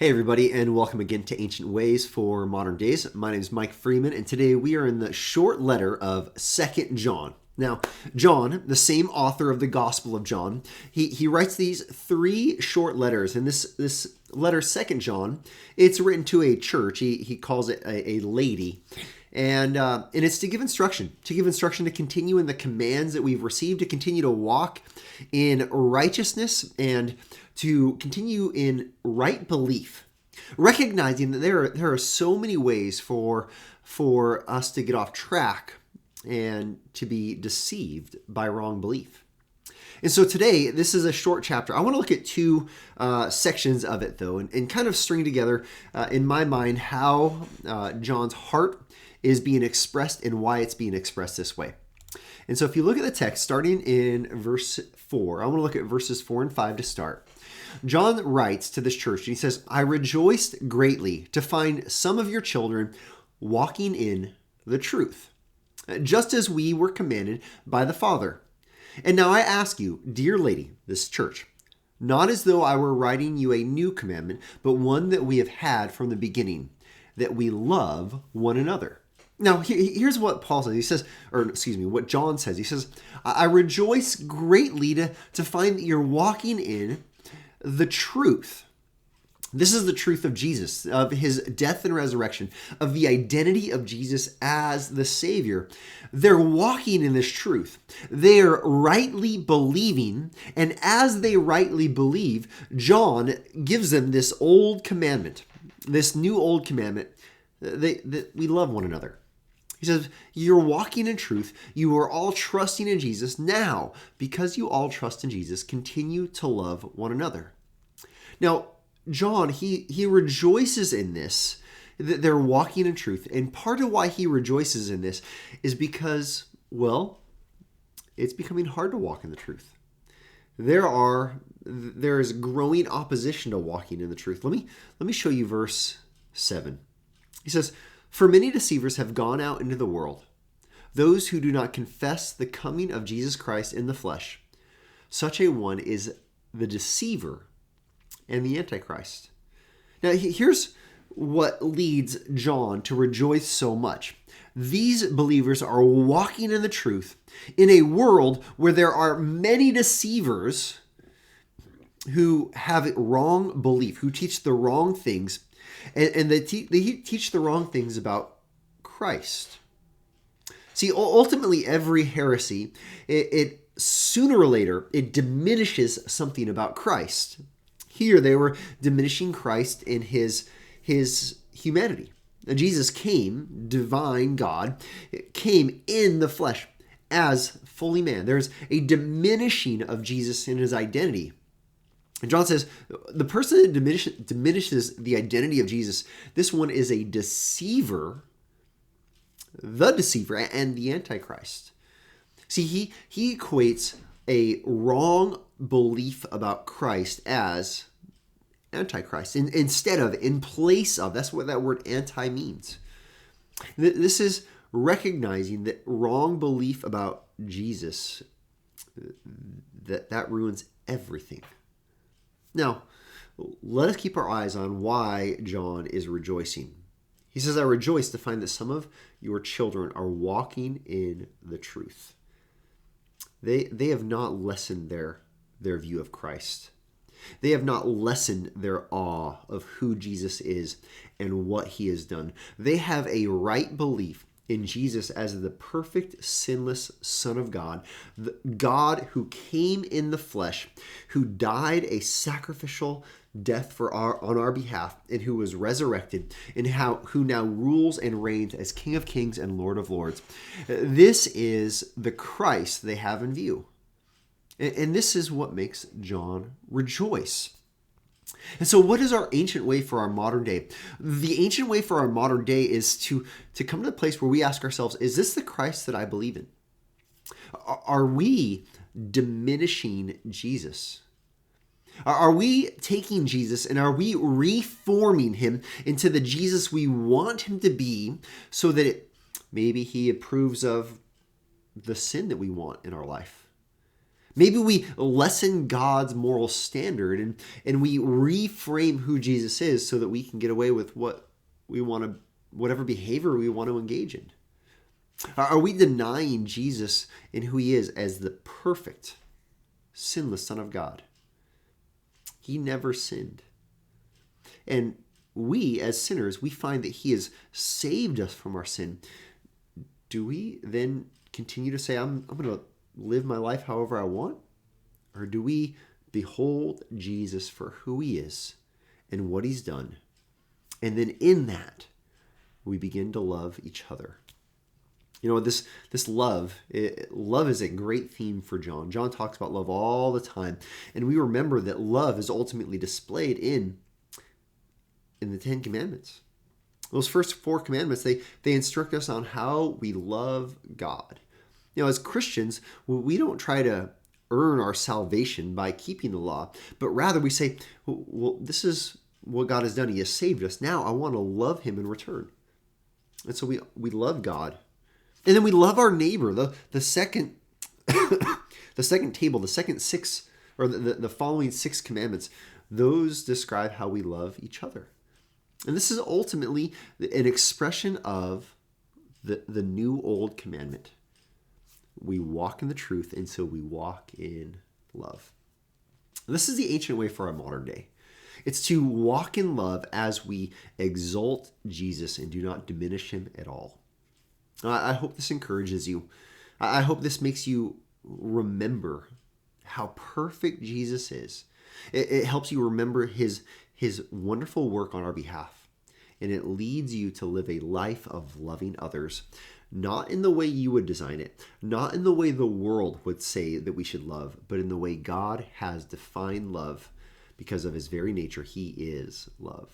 Hey everybody, and welcome again to Ancient Ways for Modern Days. My name is Mike Freeman, and today we are in the short letter of 2nd John. Now, John, the same author of the Gospel of John, he writes these three short letters, and this letter, 2nd John, it's written to a church. He calls it a lady, and it's to give instruction, to continue in the commands that we've received, to continue to walk in righteousness, and to continue in right belief, recognizing that there are so many ways for us to get off track and to be deceived by wrong belief. And so today, this is a short chapter. I want to look at two sections of it, though, and kind of string together, in my mind, how John's heart is being expressed and why it's being expressed this way. And so if you look at the text, starting in verse 4, I want to look at verses 4 and 5 to start. John writes to this church, and he says, "I rejoiced greatly to find some of your children walking in the truth, just as we were commanded by the Father. And now I ask you, dear lady," this church, "not as though I were writing you a new commandment, but one that we have had from the beginning, that we love one another." Now, here's what Paul says. He says, what John says. He says, "I rejoice greatly to find that you're walking in the truth." This is the truth of Jesus, of his death and resurrection, of the identity of Jesus as the Savior. They're walking in this truth. They're rightly believing, and as they rightly believe, John gives them this old commandment, this new old commandment, that we love one another. He says, you're walking in truth. You are all trusting in Jesus. Now, because you all trust in Jesus, continue to love one another. Now, John, he rejoices in this, that they're walking in truth. And part of why he rejoices in this is because, well, it's becoming hard to walk in the truth. There is growing opposition to walking in the truth. Let me show you verse 7. He says, "For many deceivers have gone out into the world, those who do not confess the coming of Jesus Christ in the flesh. Such a one is the deceiver and the Antichrist." Now, here's what leads John to rejoice so much. These believers are walking in the truth in a world where there are many deceivers who have wrong belief, who teach the wrong things, and they teach the wrong things about Christ. See, ultimately, every heresy, it sooner or later, it diminishes something about Christ. Here, they were diminishing Christ in his humanity. Now, Jesus came, divine God, came in the flesh as fully man. There's a diminishing of Jesus in his identity. And John says, the person that diminishes the identity of Jesus, this one is a deceiver, the deceiver, and the Antichrist. See, he equates a wrong belief about Christ as Antichrist, in place of. That's what that word anti means. This is recognizing that wrong belief about Jesus, that ruins everything. Now, let us keep our eyes on why John is rejoicing. He says, "I rejoice to find that some of your children are walking in the truth." They have not lessened their view of Christ. They have not lessened their awe of who Jesus is and what he has done. They have a right belief in Jesus as the perfect, sinless Son of God, the God who came in the flesh, who died a sacrificial death on our behalf, and who was resurrected, and who now rules and reigns as King of Kings and Lord of Lords. This is the Christ they have in view. And this is what makes John rejoice. And so what is our ancient way for our modern day? The ancient way for our modern day is to come to the place where we ask ourselves, is this the Christ that I believe in? Are we diminishing Jesus? Are we taking Jesus and are we reforming him into the Jesus we want him to be, so that maybe he approves of the sin that we want in our life? Maybe we lessen God's moral standard and we reframe who Jesus is so that we can get away with what we want to, whatever behavior we want to engage in. Are we denying Jesus and who he is as the perfect, sinless Son of God? He never sinned. And we, as sinners, we find that he has saved us from our sin. Do we then continue to say, I'm going to live my life however I want? Or do we behold Jesus for who he is and what he's done? And then in that, we begin to love each other. You know, this love is a great theme for John. John talks about love all the time. And we remember that love is ultimately displayed in the Ten Commandments. Those first 4 commandments, they instruct us on how we love God. You know, as Christians, we don't try to earn our salvation by keeping the law, but rather we say, well, this is what God has done. He has saved us. Now I want to love him in return. And so we love God. And then we love our neighbor. The second the second table, the second 6, or the following 6 commandments, those describe how we love each other. And this is ultimately an expression of the new old commandment. We walk in the truth, and so we walk in love. And this is the ancient way for our modern day. It's to walk in love as we exalt Jesus and do not diminish him at all. I hope this encourages you. I hope this makes you remember how perfect Jesus is. It helps you remember his wonderful work on our behalf. And it leads you to live a life of loving others, not in the way you would design it, not in the way the world would say that we should love, but in the way God has defined love because of his very nature. He is love.